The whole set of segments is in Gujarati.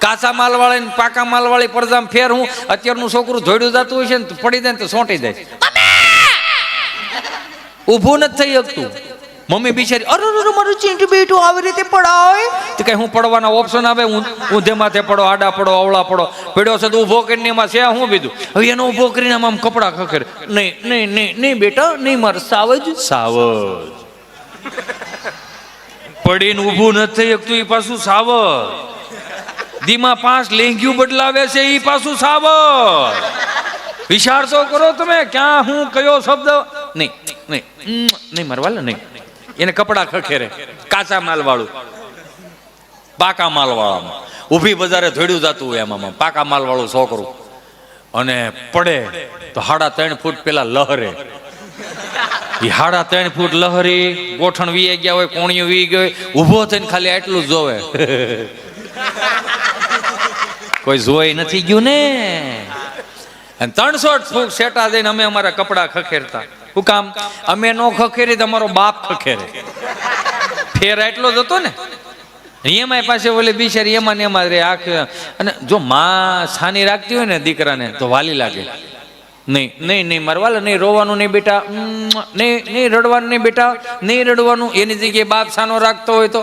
કાચા માલવાળી ને પાકા માલવાળી પડદામાં ફેર હું અત્યારનું છોકરું જોડ્યું જતું હોય છે ને પડી જાય ને તો સોંટી જાય, ઊભું નથી થઈ શકતું. મમ્મી બિચારી અરે મારું ચીંટુ બેટું આવી રીતે પડાય તો કઈ હું પડવાના ઓપ્શન આવે, ઊંધે માથે પડો, આડા પડો, અવળા પડો, પડ્યો છે તો ઊભો કરીને એમાં છે હું બીજું. હવે એનો ઊભો કરીને આમ કપડા ખખેરે, નહીં નહીં નહીં નહીં બેટા નહીં, મારે સાવજ સાવજ. પડીને ઊભું નથી થઈ શકતું એ પાછું સાવજ. દીમાં 5 લેંગ્યું બદલાવે છે એ પાછું સાવજ. વિચાર તો કરો તમે, ક્યાં હું કયો શબ્દ નહીં નહીં નહીં મારવાલે નહીં. એને કપડા ખખેરે, કાચા માલ વાળું પાકા માલ વાળામાં ઊભી બજારે ધોડ્યું જતું હોય એમાં પાકા માલ વાળું છોકરું, અને પડે તો 3.5 ફૂટ પેલા લહરે. એ 3.5 ફૂટ લહરી, ગોઠણ વી ગયા હોય, કોણિયું વી ગયો હોય, ઊભો થઈને ખાલી આટલું જ જોવે. કોઈ જોઈ નથી ગયું ને. 300 ફૂટ સેટા દઈને અમે અમારા કપડા ખખેરતા. શું કામ? અમે નો ખખેરી તમારો બાપ ખખેરે. ફેર એટલો જ હતો ને. એમાં પાસે ઓલી બિચારી એમાં ને એમાં રે આખ. અને જો માં છાની રાખતી હોય ને દીકરાને તો વાલી લાગે. નહીં નહીં નહીં મારવાલા નહીં, રોવાનું નહીં બેટા, નહીં નહીં રડવાનું નહીં બેટા, નહીં રડવાનું. એની જગ્યાએ બાપ છાનો રાખતો હોય તો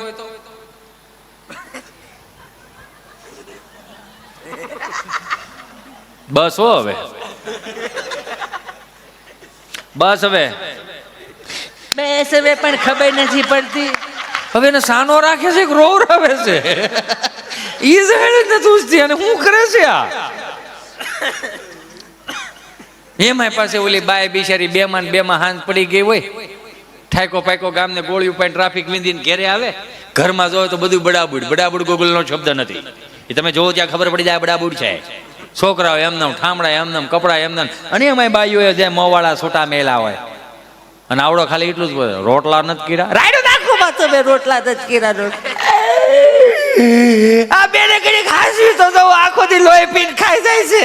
બસ હો હવે, બસ હવે, બસ હવે. પણ ખબર નથી પડતી હવે એને સાનો રાખે છે કે રોવ આવે છે ઈ જાણે જ નથી ઉજતી. અને શું કરે છે આ? એમાં પાસે ઓલી બાય બિચારી બેમાં હાંજ પડી ગઈ હોય, ઠાકો પાકો ગામને ગોળીઓ પાઈને ટ્રાફિક વિંધીને ઘેરે આવે. ઘરમાં જોવે તો બધું બડાબુડ. બડાબુડ ગોગલનો શબ્દ નથી, એ તમે જોવો ત્યાં ખબર પડી જાય બડાબુડ છે. છોકરાઓ એમનામ, ઠામડા એમનામ, કપડા એમનામ. અને એમાં બાઈઓ જે મોવાળા છોટા મેલા હોય, અને આવડો ખાલી એટલું જ બોલે, રોટલા નથી કીરા. રાયડો નાખો બાતો બે રોટલા નથી કીરા. આ બેને કઈ ખાસી તો આખો દી લોહી પીને ખાઈ જાય છે.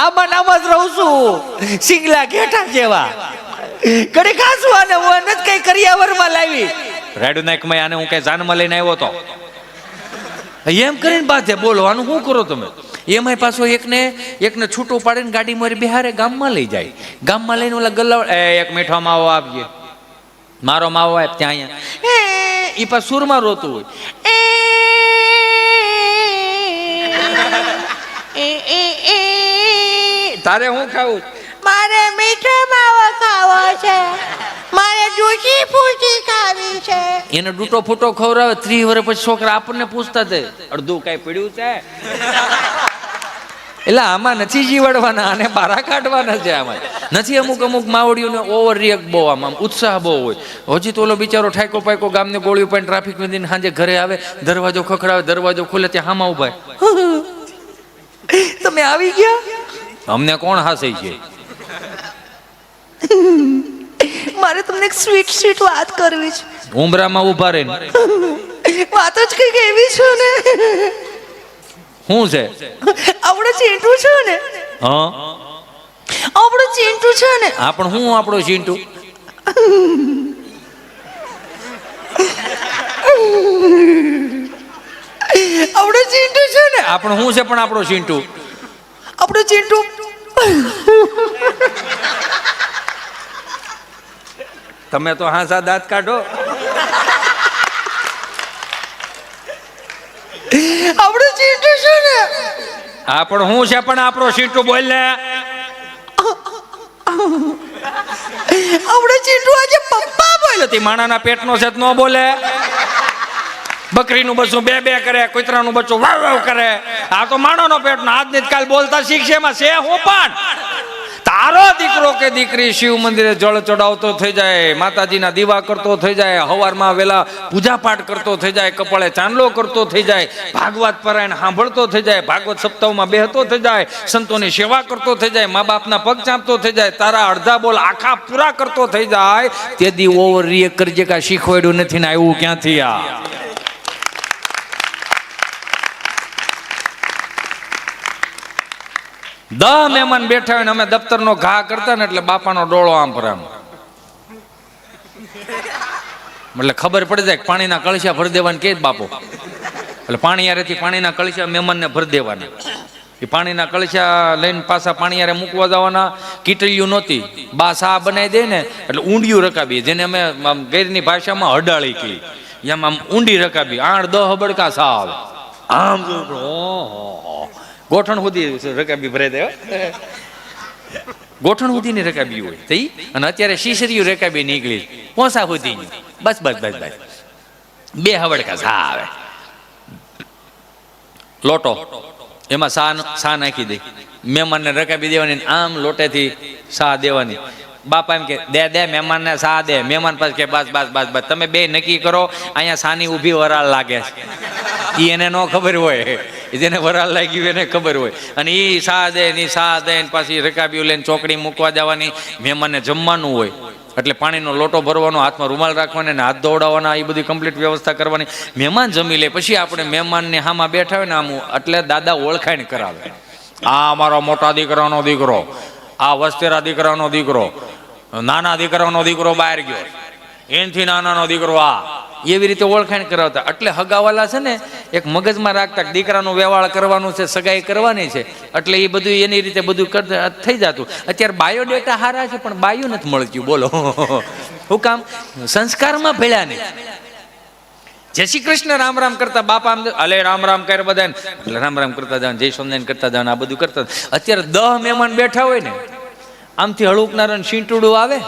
આમાં નામ જ રહું છું, સિંગલા ઘેટા જેવા. કડી ખાસું આને હું નથી કઈ કરિયાવરમાં લાવી. રાયડો નાખ મેં આને હું કઈ જાનમાં લઈને આવ્યો તો એમ કરીને બાધે. બોલો આનું શું કરો તમે? એમાં પાછો એકને છૂટું પાડીને ગાડી મારી બિહારે ગામમાં લઈ જાય. ગામમાં લઈને ઓલા ગલ્લા એક મીઠો માવો આપીએ, મારો માવો આપ ત્યાં અહીંયા. એ પાછું સુરમાં રોતું હોય. તારે હું ખાવું? મારે મીઠો માવો ખાવો છે, મારે ડૂચી ફૂટી ખાવી છે. એને ડૂટો ફૂટો ખવડાવે. 30 વર્ષ પછી છોકરા આપણને પૂછતા થાય અડધું કઈ પડ્યું છે. એટલે આમાં નથી જીવડવાના, અને બારા કાઢવાના છે. આમાં નથી. અમુક માવડીઓને ઓવર રિએક્ટ બહુ, આમ ઉત્સાહ બહુ હોય. હજી તો ઓલો બિચારો ઠાકો પાકો ગામને ગોળીઓ પણ ટ્રાફિક વિંધીને સાંજે ઘરે આવે, દરવાજો ખખડાવે, દરવાજો ખુલે ત્યાં હામાં ઉભા. તમે આવી ગયા? અમને કોણ હાસે છે? મારે તમને એક સ્વીટ વાત કરવી છે. ઉમરામાં ઉભા રહીને વાત જ કઈક એવી છે ને. શું છે? આપણો ચીંટુ છે ને. હા, આપણો ચીંટુ છે ને. હા, પણ હું આપણો ચીંટુ? આપણો ચીંટુ છે ને. આપણો શું છે? પણ આપણો ચીંટુ, આપણો ચીંટુ. તમે તો હાસા દાંત કાઢો. આપણો ચીંટુ છે ને. હા, પણ શું છે? પણ આપણો ચીંટુ બોલ ને. આપણો ચીંટુ આજે પપ્પા બોલ્યો. તે માણાના પેટનો છે ન બોલે. બકરીનું બચ્ચું બે બે કરે, કૂતરાનું બચ્ચું વાવ વાવ કરે. આ તો માણોનો પેટનો. આજની જ કાલ બોલતા શીખશે. એમાં છે હું પણ તારો દીકરો કે દીકરી શિવ મંદિરે જળ ચડાવતો થઈ જાય, માતાજીના દીવા કરતો થઈ જાય, હવારમાં વેલા પૂજા પાઠ કરતો થઈ જાય, કપાળે ચાંદલો કરતો થઈ જાય, ભાગવત પારાયણ સાંભળતો થઈ જાય, ભાગવત સપ્તાહમાં બેહતો થઈ જાય, સંતોની સેવા કરતો થઈ જાય, મા બાપના પગ ચાંપતો થઈ જાય, તારા અડધા બોલ આખા પૂરા કરતો થઈ જાય. તે દી ઓવર રિએક્ટ કરજે કે શીખવાડ્યું નથી ને આવ્યું ક્યાંથી? આ 10 મહેમાન બેઠા હોય ને અમે દફતરનો ઘા કરતા ને એટલે બાપાનો ડોળો આમ પર આમ, એટલે ખબર પડી જાય પાણીના કળશા ભરી દેવાની કે બાપો એટલે પાણી યારેથી પાણીના કળશા મહેમાનને ભરી દેવાના. એ પાણીના કળશા લઈને પાછા પાણી યારે મૂકવા જવાના. કીટલીયું નહોતી, બા સા બનાવી દે ને એટલે ઊંડિયું રકાબીએ, જેને અમે ગેરની ભાષામાં હડાળી કહી. એમ આમ ઊંડી રકાબી, 8-10 હબડકા સા આવે. આમ ગોઠણ સુધી રકાબી ભરાઈ દે, ગોઠણ સુધીની રકાબી હોય તઈ. અને અત્યારે શીશરીયું રકાબી નીકળી પોસા સુધીની, બસ બસ બસ બસ 2 હબડકા સા આવે. લોટો એમાં સા નાખી દે, મહેમાનને રકાબી દેવાની, આમ લોટેથી સા દેવાની. બાપા એમ કે દે મહેમાનને સા દે. મહેમાન પાસે કે બસ બસ બસ બસ તમે 2 નક્કી કરો, અહીંયા સાની ઊભી વરાળ લાગે છે. એ એને ન ખબર હોય, જેને વરાળ લાગી એને ખબર હોય. અને એ સા દે ની સા દે પાછી રકાબીઓ લઈને ચોકડી મૂકવા જવાની. મહેમાનને જમવાનું હોય એટલે પાણીનો લોટો ભરવાનો, હાથમાં રૂમાલ રાખવાનો ને હાથ ધોવડાવવાના, એ બધી કમ્પ્લીટ વ્યવસ્થા કરવાની. મહેમાન જમી લે પછી આપણે મહેમાનને હામાં બેઠા હોય ને આમ, એટલે દાદા ઓળખાણ કરાવે. આ અમારો મોટા દીકરાનો દીકરો, આ વસ્તેરા દીકરાનો દીકરો, નાના દીકરાનો દીકરો બહાર ગયો, એનથી નાનાનો દીકરો આ, એવી રીતે ઓળખાણ કરાવતા. એટલે હગાવાલા છે ને એક મગજમાં રાખતા કે દીકરાનું વ્યવહાર કરવાનું છે, સગાઈ કરવાની છે, એટલે એ બધું એની રીતે બધું થઈ જતું. અત્યારે બાયોડેટા હારા છે પણ બાયું નથી મળતું. બોલો શું કામ? સંસ્કારમાં ભેળ્યા નહીં. જય શ્રી કૃષ્ણ રામ રામ કરતા બાપા આમ અલે રામ રામ કરે બધા, એટલે રામ રામ કરતા જાવ, જય સ્વામિનારાયણ કરતા જાવ, આ બધું કરતા. અત્યારે 10 મહેમાન બેઠા હોય ને, આમથી હળુકનારાયણ શીંટુડું આવે,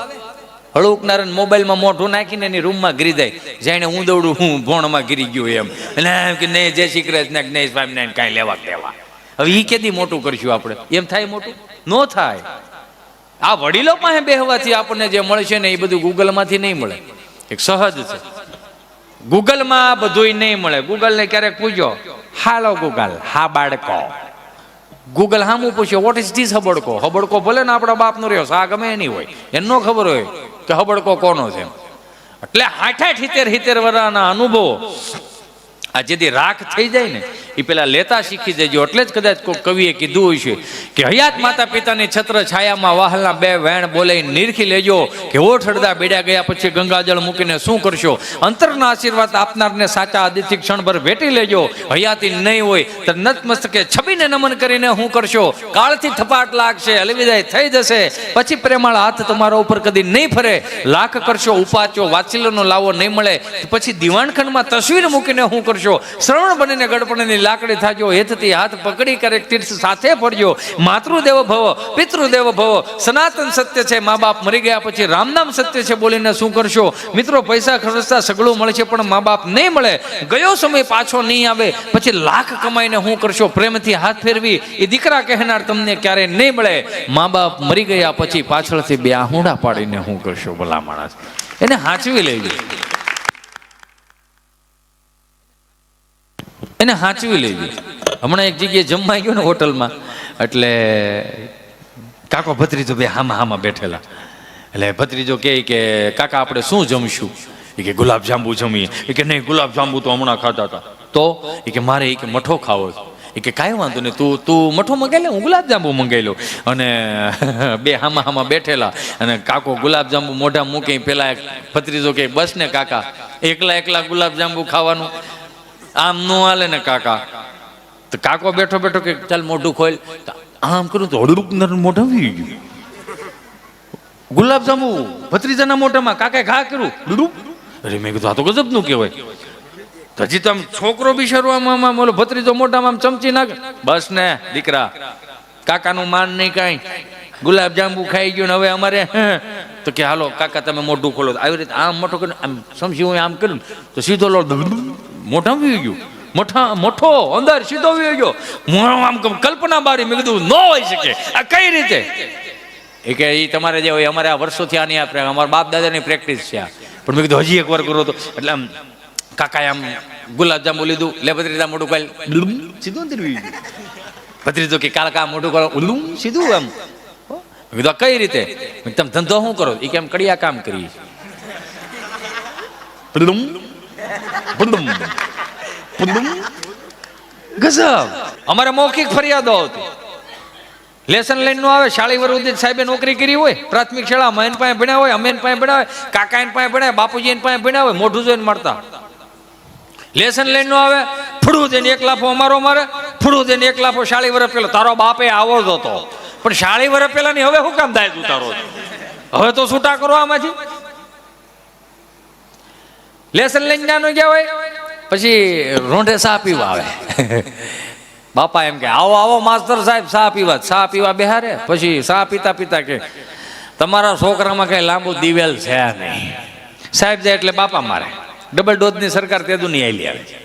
હળુકનારાયણ મોબાઈલમાં મોઢું નાખીને એની રૂમમાં ગીરી જાય, જાણે હું દৌડું હું ભોણમાં ગીરી ગયો એમ. એટલે એમ કે નહીં જય શ્રી કૃષ્ણ નહીં સ્વામિનારાયણ કાંઈ લેવા દેવા. હવે એ કેદી મોટું કરશું આપણે? એમ થાય મોટું? ન થાય. આ વડીલો પાસે બેહવાથી આપણને જે મળશે ને એ બધું ગૂગલમાંથી નહીં મળે. એક સહજ છે, ગૂગલમાં બધું નહીં મળે. ગૂગલને ક્યારેક પૂછો, હાલો ગૂગલ, હા બાળકો. ગૂગલ હામું પૂછ્યો, વોટ ઇઝ ધીસ હબડકો? હબડકો ભલે ને આપણા બાપનો રહ્યો, સા ગમે એની હોય, એને ન ખબર હોય કે હબડકો કોનો છે. એટલે 60-70 વર્ષના અનુભવો આ જેથી રાખ થઈ જાય ને એ પેલા લેતા શીખી દેજો. એટલે જ કદાચ કોઈ કવિએ કીધું હોય છે કે હયાત માતા પિતાની છત્ર છાયામાં વાહલના 2 વેણ બોલે નીરખી લેજો કે ઓઠ અડધા બેડ્યા ગયા પછી ગંગાજળ મૂકીને શું કરશો? અંતરના આશીર્વાદ આપનારને સાચા આદિથી ક્ષણભર ભેટી લેજો. હયાતી નહીં હોય તો નતમસ્તકે છબીને નમન કરીને શું કરશો? કાળથી થપાટ લાગશે, અલવિદાય થઈ જશે, પછી પ્રેમાળ હાથ તમારા ઉપર કદી નહીં ફરે. લાખ કરશો ઉપાચો, વાત્સલ્યનો લાવો નહીં મળે, પછી દિવાણખંડમાં તસવીર મૂકીને શું કરશો? શ્રવણ બનીને ગડપણની લાકડી થાજો, હેતથી હાથ પકડી કરે તીર્થ સાથે પડજો. માતૃદેવ ભવ, પિતૃદેવ ભવ, સનાતન સત્ય છે. મા બાપ મરી ગયા પછી રામનામ સત્ય છે બોલીને શું કરશો? મિત્રો પૈસા ખર્ચતા સગળું મળે છે પણ મા બાપ નહીં મળે. ગયો સમય પાછો નહીં આવે, પછી લાખ કમાઈને શું કરશો? પ્રેમથી હાથ ફેરવી એ દીકરા કહેનાર તમને ક્યારે નહીં મળે. મા બાપ મરી ગયા પછી પાછળથી 2 આહુડા પાડીને શું કરશો? ભલા માણસ, એને હાંચવી લેજો, એને હાંચવી લેજો. હમણાં એક જગ્યાએ જમવા ગયો ને હોટલમાં, એટલે કાકો ભત્રીજો 2 હામાં બેઠેલા. એટલે ભત્રીજો કહે કે કાકા આપણે શું જમશું? એ કે ગુલાબ જાંબુ જમીએ. એ કે નહીં, ગુલાબ જાંબુ તો હમણાં ખાતા હતા. તો એ કે મારે એ કે મઠો ખાવો છે. એ કે કાંઈ વાંધો નહીં, તું મઠો મંગાઈ લે, હું ગુલાબ જાંબુ મંગાઈ લઉં. અને 2 હામાં બેઠેલા અને કાકો ગુલાબ જાંબુ મોઢા મૂકી. પેલા ભત્રીજો કે બસ ને કાકા, એકલા ગુલાબ જાંબુ ખાવાનું આમ નો હાલે ને કાકા. તો કાકો બેઠો કે ચાલ મોઢું ખોલ. આમ કરું તો હળડુક મોઢા આવી ગયું. ગુલાબ જાંબુ ભત્રીજાના મોઢામાં, કાકાએ ઘા કર્યું. અરે મેં કીધું આ તો ગજબ નું કહેવાય. હજી તો આમ છોકરો બી શરૂઆતમાં ઓલો ભત્રીજો મોઢામાં ચમચી નાખે. બસ ને દીકરા, કાકાનું માન નહીં કાંઈ, ગુલાબ જાંબુ ખાઈ ગયું ને હવે અમારે તો કે હાલો કાકા તમે મોઢું ખોલો. આવી રીતે આમ મોટો કરીને આમ સમજી હું આમ કર્યું તો સીધો લો મોઢા વી ગયું, મોઠો અંદર સીધો વી ગયો. આમ કલ્પના બારી. મેં કીધું ન હોઈ શકે, આ કઈ રીતે? એ કે એ તમારે જે હોય, અમારે આ વર્ષોથી આની અમારા બાપ દાદાની પ્રેક્ટિસ છે આ. પણ મેં કીધું હજી એક વાર કરો તો. એટલે આમ કાકાએ આમ ગુલાબ જાંબુ લીધું, લે ભત્રીજા મોઢું કાલ સીધું અંદર વી ગયું. ભત્રીજો કે કાકા મોઢું કરો સીધું આમ. મેં કીધું કઈ રીતે? તમે ધંધો શું કરો? એ કે એમ કડિયા કામ કરીએ. ગજબ. અમારે મૌખિક ફરિયાદો હતી. લેસન લઈને નો આવે. શાળી વરુદિત સાહેબે નોકરી કરી હોય, પ્રાથમિક શાળામાં એન પાસે ભણ્યા હોય, અમે એન પાસે ભણ્યા હોય, કાકા એન પાસે ભણ્યા, બાપુજી એન પાસે ભણ્યા હોય, મોઢું જોઈને મળતા. લેસન લઈને નો આવે, ફૂડું જઈને એક લાફો અમારો મારે, ફૂડું જઈને એક લાફો 40 વર્ષ પહેલા. તારો બાપે આવો જ હતો, પણ 40 વર્ષ પહેલાની હવે શું કામ દાય ઉતારો? હવે તો છૂટા કરો આમાંથી. લેસન લઈને જાનો ગયા હોય, પછી રોંઢે ચા પીવા આવે. બાપા એમ કે આવો આવો માસ્તર સાહેબ ચા પીવા બેહારે. પછી ચા પીતા પીતા કે તમારા છોકરામાં કઈ લાંબુ દિવેલ છે નહીં. સાહેબ જાય એટલે બાપા મારે. ડબલ ડોઝની સરકાર તે દુનિયા આલી આવે છે.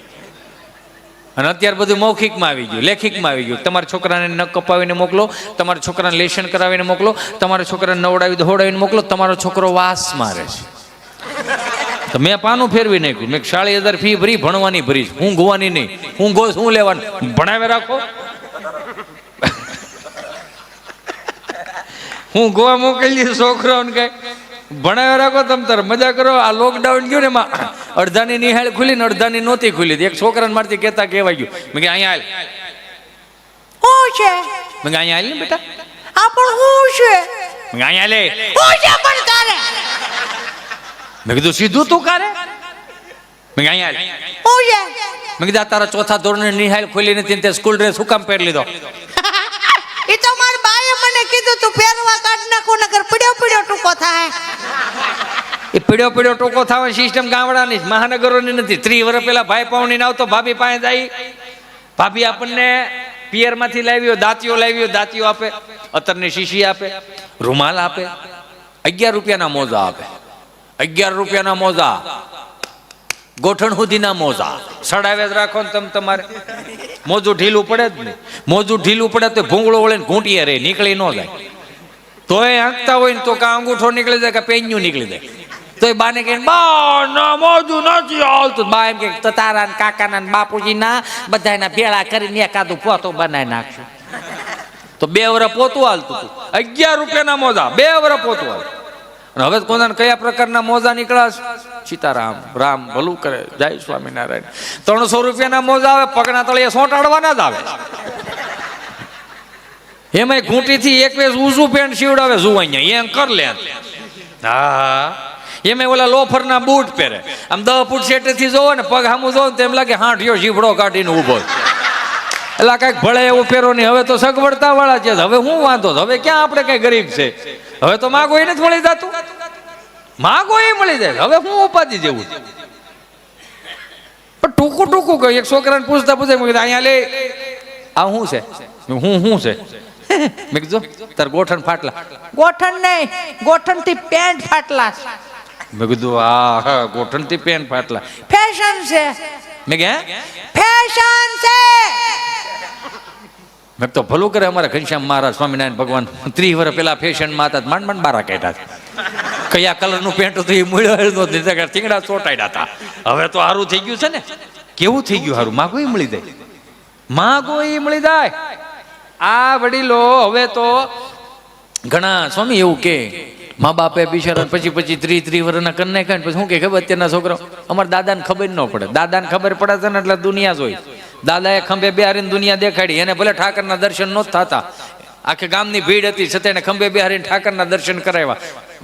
અને અત્યારે બધું મૌખિકમાં આવી ગયું, લેખિકમાં આવી ગયું. તમારા છોકરાને નખ કપાવીને મોકલો, તમારા છોકરાને લેશન કરાવીને મોકલો, તમારા છોકરાને નવડાવી દોડાવીને મોકલો, તમારો છોકરો વાસ મારે છે. તો મેં પાનું ફેરવી નાખ્યું. મેં 40,000 ફી ભરી, ભણવાની ભરી, હું ગોવાની નહીં. હું ગો શું લેવાનું? ભણાવે રાખો. હું ગોવા મોકલી છોકરાઓને કઈ ભણાવે રાખો, તમે તાર મજા કરો. આ લોકડાઉન ગયું ને એમાં અડધાની નિહાળ ખુલી ને અડધાની નહોતી ખુલી. એક છોકરાને મારથી કહેતા કહેવાય ગયું. મેં કે અહીંયા હું છે? મેં કે અહીંયા હાલ ને બેટા. આ પણ હું છે? મેં કે અહીંયા લે. હું છે પણ તારે? મેં કીધું સીધું તું કારે? મેં કે અહીંયા હાલ. હું છે? મેં કીધું આ તારા ચોથા ધોરણે નિહાળ ખોલી નથી તે સ્કૂલ ડ્રેસ શું કામ પહેરી લીધો? એ તો મારા બાએ મને કીધું તું પહેરવા કાઢ નાખો નકર પડ્યો ટૂંકો થાય. એ પીડ્યો ટોકો થવાની સિસ્ટમ ગામડાની મહાનગરોની નથી. 30 વર્ષ પહેલા ભાઈ પાવણી આવતો ભાભી પાસે જાય, ભાભી આપણને પિયરમાંથી લાવ્યો, દાંતીઓ લાવ્યો, દાંતીઓ આપે, અત્તરની શીશી આપે, રૂમાલ આપે, 11 રૂપિયાના મોજા આપે, 11 રૂપિયાના મોજા, ગોઠણ સુધીના મોજા સડાવે જ રાખો ને તમે. તમારે મોજું ઢીલું પડે જ નહીં. મોજું ઢીલું પડે તો ભૂંગળો વળે ને ઘૂંટીએ રહે, નીકળી ન જાય. તોય આંકતા હોય ને તો કા અંગૂઠો નીકળી જાય કે પેન્યું નીકળી જાય. તો એ બાને કહે બા ના મોજું નથી હાલતું. બા એમ કે તારા ને કાકાના ને બાપુજીના બધાના ભેળા કરીને એકાદું પોતું બનાવી નાખશું. તો 2 વર્ષ પોતું હાલતું હતું. 11 રૂપિયાના મોજા, 2 વર્ષ પોતું હાલતું. અને હવે કોના કયા પ્રકારના મોજા નીકળ્યા? સીતારામ રામ ભલું કરે, જય સ્વામિનારાયણ. 300 રૂપિયાના મોજા આવે, પગના તળિયે સોંટાડવાના જ આવે. એમાં ઘૂંટીથી 21 ઊંચું પેન્ટ સીવડાવે જુવાનિયા એમ કર લે. હા એમાં ઓલા લોફરના બૂટ પહેરે. આમ 10 ફૂટ સેટેથી જોવો ને પગ સામું જોવો ને તેમ લાગે હાંઠિયો જીભડો કાઢીને ઊભો. એટલે કાંઈક ભળે એવું પહેરો નહીં. હવે તો સગવડતા વાળા છે. હવે હું વાંધો? હવે ક્યાં આપણે કઈ ગરીબ છે? હવે તો માગો એને જ મળી જતું, માગો એ મળી જાય. હવે હું ઉપાધિ જેવું. પણ ટૂંકું કહ્યું. એક છોકરાને પૂછતા અહીંયા લે આ શું છે? હું છે? મેં કીધું તાર ગોઠણ ફાટલા. ગોઠણ નહીં, ગોઠણથી પેન્ટ ફાટલા. મેં કીધું હા ગોઠણથી પેન્ટ ફાટલા. ફેશન છે. મેં કે ફેશન છે. મેં તો ભલું કરે અમારા ઘનશ્યામ મહારાજ સ્વામિનારાયણ ભગવાન 30 વર્ષ પહેલા ફેશનમાં હતા, માંડ બારા કાઢ્યા. કયા કલરનું પેન્ટ હતું એ મળ્યો ટીંગડા ચોટાડ્યા હતા. હવે તો સારું થઈ ગયું છે ને. કેવું થઈ ગયું સારું? માગો એ મળી જાય, માગો એ મળી જાય. આ વડીલો હવે તો ઘણા સ્વામી એવું કે મા બાપે બિચારા પછી 30 વર્ષના કરી નાખ્યા. પછી શું કે ખબર અત્યારના છોકરાઓ? અમારા દાદાને ખબર ન પડે. દાદાને ખબર પડે છે ને એટલે દુનિયા જોઈ. દાદાએ ખંભે બેહારીને દુનિયા દેખાડી. એને ભલે ઠાકરના દર્શન નહોતા થતા, આખી ગામની ભીડ હતી છતાં એને ખંભે બેહારીને ઠાકરના દર્શન કરાવ્યા.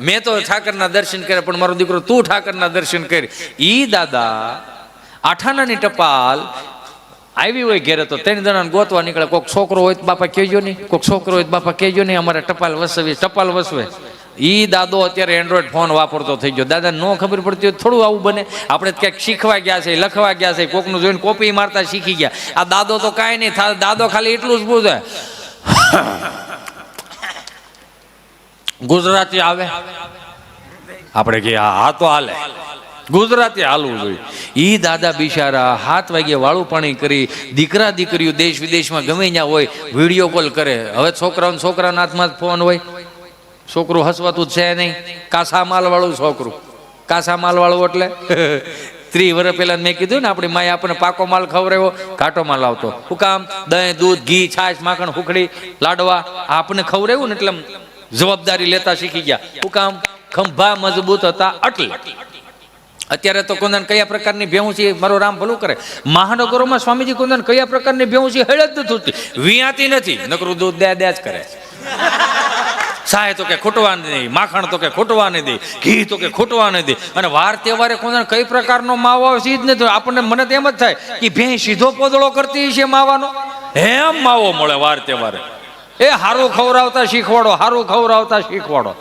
મેં તો ઠાકરના દર્શન કર્યા, પણ મારો દીકરો તું ઠાકરના દર્શન કરી. ઈ દાદા આઠાનાની ટપાલ આવી હોય ઘેરે તો 3 જણાને ગોતવા નીકળે. કોઈક છોકરો હોય તો બાપા કહેજો નહીં, કોઈક છોકરો હોય તો બાપા કહેજો નહીં, અમારે ટપાલ વસવી, ટપાલ વસવે. ઈ દાદો અત્યારે એન્ડ્રોઈડ ફોન વાપરતો થઈ ગયો. દાદાને ન ખબર પડતી હોય થોડું આવું બને. આપણે ક્યાંક શીખવા ગયા છે, લખવા ગયા છે, કોકનું જોઈને કોપી મારતા શીખી ગયા. આ દાદો તો કાંઈ નહીં થાય. દાદો ખાલી એટલું જ પૂછે ગુજરાતી આવે? આપણે કે હા તો હાલે, ગુજરાતી હાલવું જોઈએ. ઈ દાદા બિચારા 7 વાગે વાળું પાણી કરી, દીકરા દીકરીઓ દેશ વિદેશમાં ગમે ત્યાં હોય વિડીયો કોલ કરે. હવે છોકરાના હાથમાં જ ફોન હોય. છોકરું હસવાતું છે નહીં. કાસા માલ વાળું છોકરું. કાસા માલ વાળું એટલે 30 વર્ષ પહેલા મેં કીધું ને આપણી માએ આપણને પાકો માલ ખવડાવ્યો, ઘાટો માલ આવતો. શું કામ? દહીં, દૂધ, ઘી, છાશ, માખણ, હુખડી, લાડવા આપણને ખવડાવ્યું ને એટલે જવાબદારી લેતા શીખી ગયા. શું કામ? ખંભા મજબૂત હતા એટલે. અત્યારે તો કોંદાન કયા પ્રકારની ભેહું છે મારો રામ ભલું કરે. મહાનગરોમાં સ્વામીજી કોંદાન કયા પ્રકારની ભેહું છે હેળ જ નથી, વિયાતી નથી, નકરું દૂધ દે જ કરે. સાય તો કે ખૂટવા નહીં, માખણ તો કે ખૂટવા નહીં દે, ઘી તો કે ખૂટવા નહીં દે. અને વાર તહેવારે કોને કઈ પ્રકારનો માવો આવે છે જ નથી. આપણને મને તો એમ જ થાય કે ભેં સીધો પોદળો કરતી છે માવાનો, એમ માવો મળે વાર તહેવારે. એ હારું ખવડાવતા શીખવાડો, હારું ખવડાવતા શીખવાડો.